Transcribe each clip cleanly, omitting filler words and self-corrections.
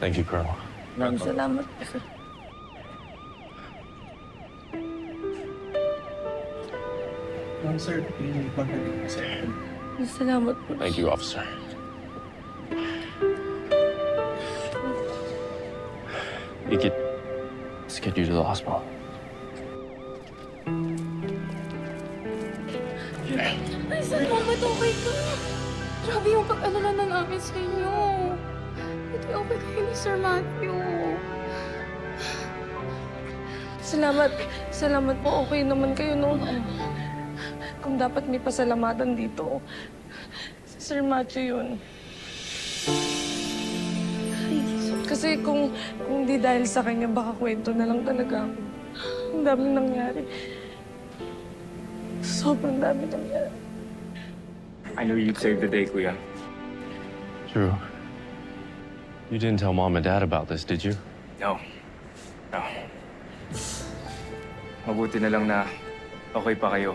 Thank you, Colonel. Salamat po, sir. Sir, yung pagdating sa Salamat po. Thank you, officer. Let's get you to the hospital. Ay, salamat, okay ka. Grabe yung pag-alala na namin sa inyo. Ito okay kayo ni Sir Matthew. Salamat. Salamat po. Okay naman kayo, no? Kung dapat may pasalamatan dito, si Sir Matthew yun. Kasi kung di dahil sa kanya, baka kwento na lang talaga ako. Ang daming nangyari. Sobrang dami nangyari. I knew you'd save the day, Kuya. Drew, you didn't tell Mom and Dad about this, did you? No. No. Mabuti na lang na okay pa kayo.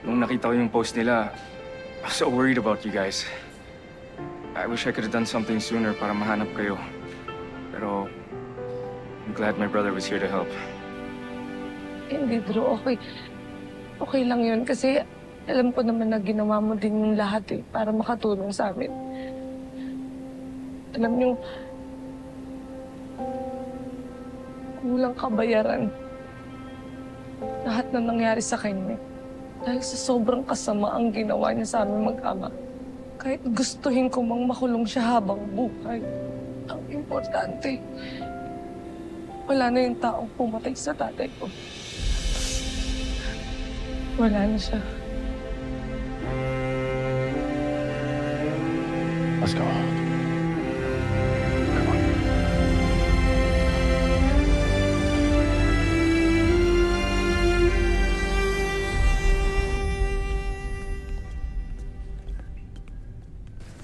Nung nakita ko yung post nila, I was so worried about you guys. I wish I could have done something sooner para mahanap kayo. Pero I'm glad my brother was here to help. Hindi, Drew. Okay. Okay lang yun kasi alam ko naman na ginawa mo din yung lahat para makatulong sa amin. Alam niyo, kulang kabayaran. Lahat na nangyari sa kanya. Dahil sa sobrang kasama ang ginawa niya sa aming mag-ama. Kahit gustuhin ko mang makulong siya habang buhay. Ang importante, wala na yung taong pumatay sa tatay ko. Wala na siya. Let's go. Come on.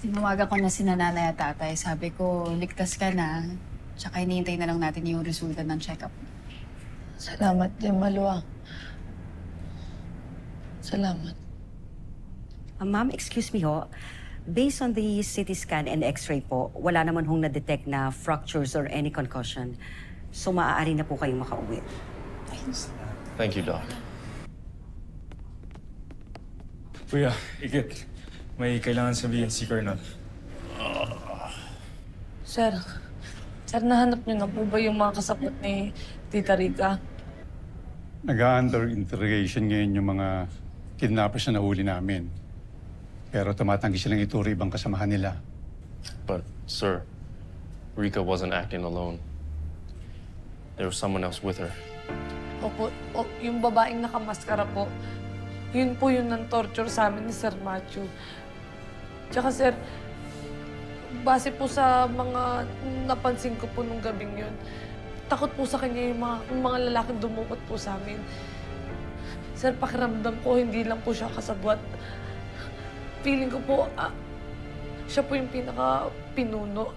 Tinawagan ko na si nanay at tatay. Sabi ko, ligtas ka na. Tsaka hinihintay na lang natin yung resulta ng check-up. Salamat din, Maluwa. Salamat. Ma'am, excuse me ho. Based on the CT scan and X-ray po, wala naman hong na-detect na fractures or any concussion. So maaari na po kayong makauwi. Thank you, Doc. Kuya, Ikit. May kailangan sabihin si Colonel. Sir, nahanap niyo na po ba yung mga kasapot ni Tita Rica? Nag-under interrogation ngayon yung mga kidnappers na nahuli namin. Pero tumatanggi silang ituro ibang kasamahan nila. But, sir, Rika wasn't acting alone. There was someone else with her. Opo, yung babaeng nakamaskara po, yun po yung nang-torture sa amin ni Sir Matthew. Tsaka sir, base po sa mga napansin ko po nung gabing yun, takot po sa kanya yung mga lalaking dumukot po sa amin. Sir, pakiramdam ko, hindi lang po siya kasabwat. Feeling ko po, siya po yung pinaka-pinuno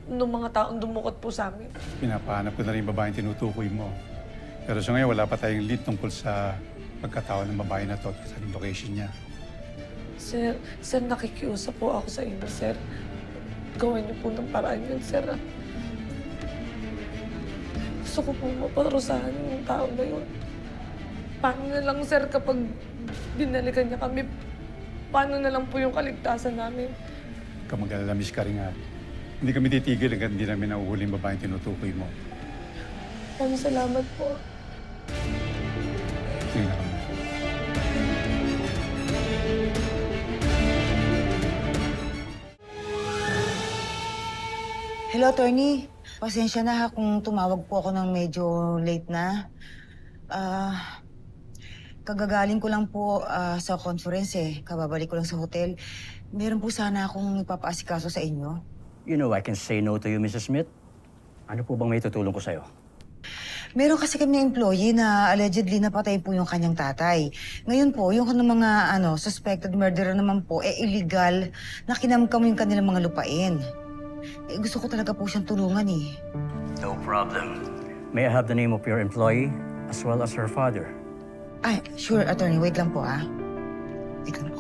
nung mga taong dumukot po sa amin. Pinapahanap ko na rin yung babaeng tinutukoy mo. Pero sa ngayon, wala pa tayong lead tungkol sa pagkatao ng babae na to at sa location niya. Sir, nakikiusap po ako sa inyo, sir. Gawin niyo po ng paraan yun, sir. Gusto ko po maparusahan yung tao na yun. Paano na lang, sir, kapag binalikan niya kami, paano na lang po yung kaligtasan namin? Huwag ka mag-alala, Miss Karinga. Hindi kami titigil hanggang hindi namin nahuhuli yung babaeng tinutukoy mo. Salamat po. Sige na kami. Hello, attorney. Pasensya na ha kung tumawag po ako ng medyo late na. Kagagaling ko lang po sa conference Kababalik ko lang sa hotel. Meron po sana akong ipapaasikaso sa inyo. You know I can say no to you, Mrs. Smith. Ano po bang may tutulong ko sa'yo? Meron kasi kami na employee na allegedly napatay po yung kanyang tatay. Ngayon po, yung mga suspected murderer naman po, illegal na kinamkam yung kanilang mga lupain. Gusto ko talaga po siyang tulungan No problem. May I have the name of your employee as well as her father? Ay, sure, attorney. Wait lang po, Wait lang po.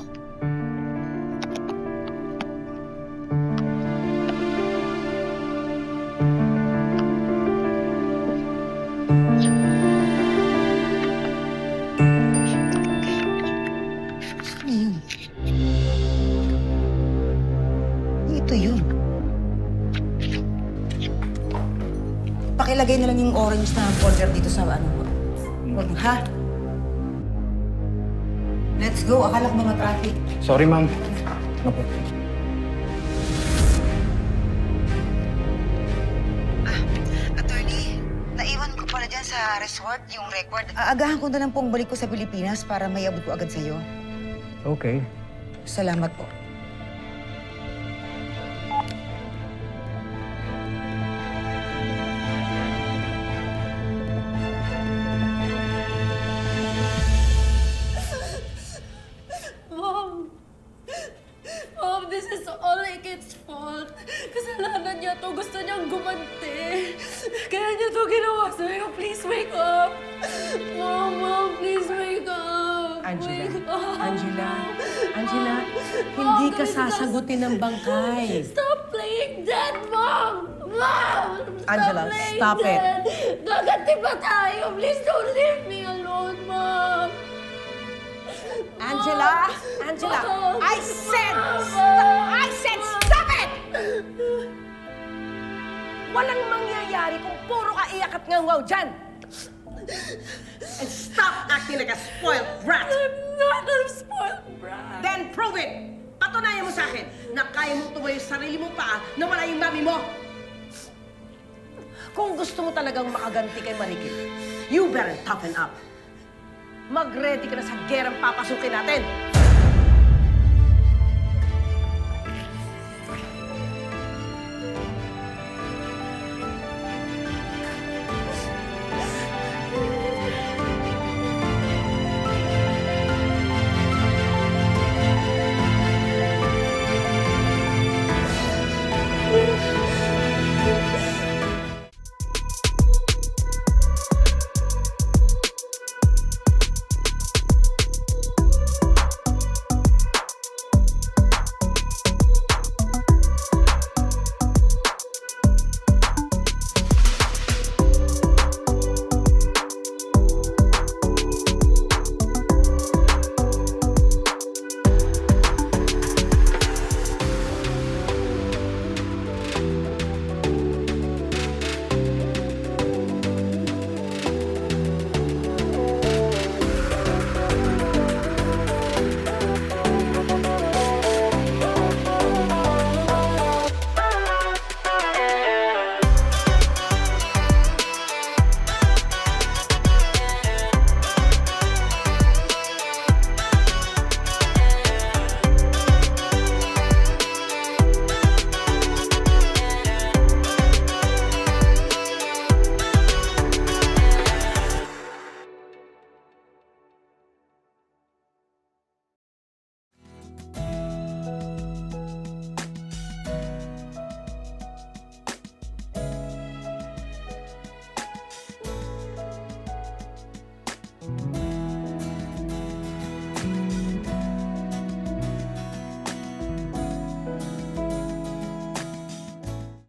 to yun? Pakilagay na lang yung orange na folder dito sa ano. Huwag, ha? Let's go. Akala ko mga traffic. Sorry, ma'am. Opo. Attorney, naiwan ko pala dyan sa resort yung record. Aagahan ko na lang pong balik ko sa Pilipinas para may abot ko agad sa'yo. Okay. Salamat po. Mom! Mom, this is all Ikit's fault. Kasalanan niya to. Gusto niyang gumanti. Kaya niya to ginawa sa'yo. Please wake up. Mom, please wake up. Angela, Wake up. Angela, hindi ka sasagutin ng bangkay. Stop playing dead, Mom! Mom! Angela, playing stop it. dead. Gaganti pa tayo. Please don't leave me alone, Mom. Angela, Mom. I said stop it! Walang mangyayari kung puro ka iyak at ngangaw dyan. And stop acting like a spoiled brat. I'm not a spoiled brat. Then prove it! Patunayan mo sa akin na kaya mo tumayo sa sarili mo pa na wala yung mami mo. Kung gusto mo talagang makaganti kay Marikil, you better toughen up. Mag-ready ka na sa gerang papasukin natin.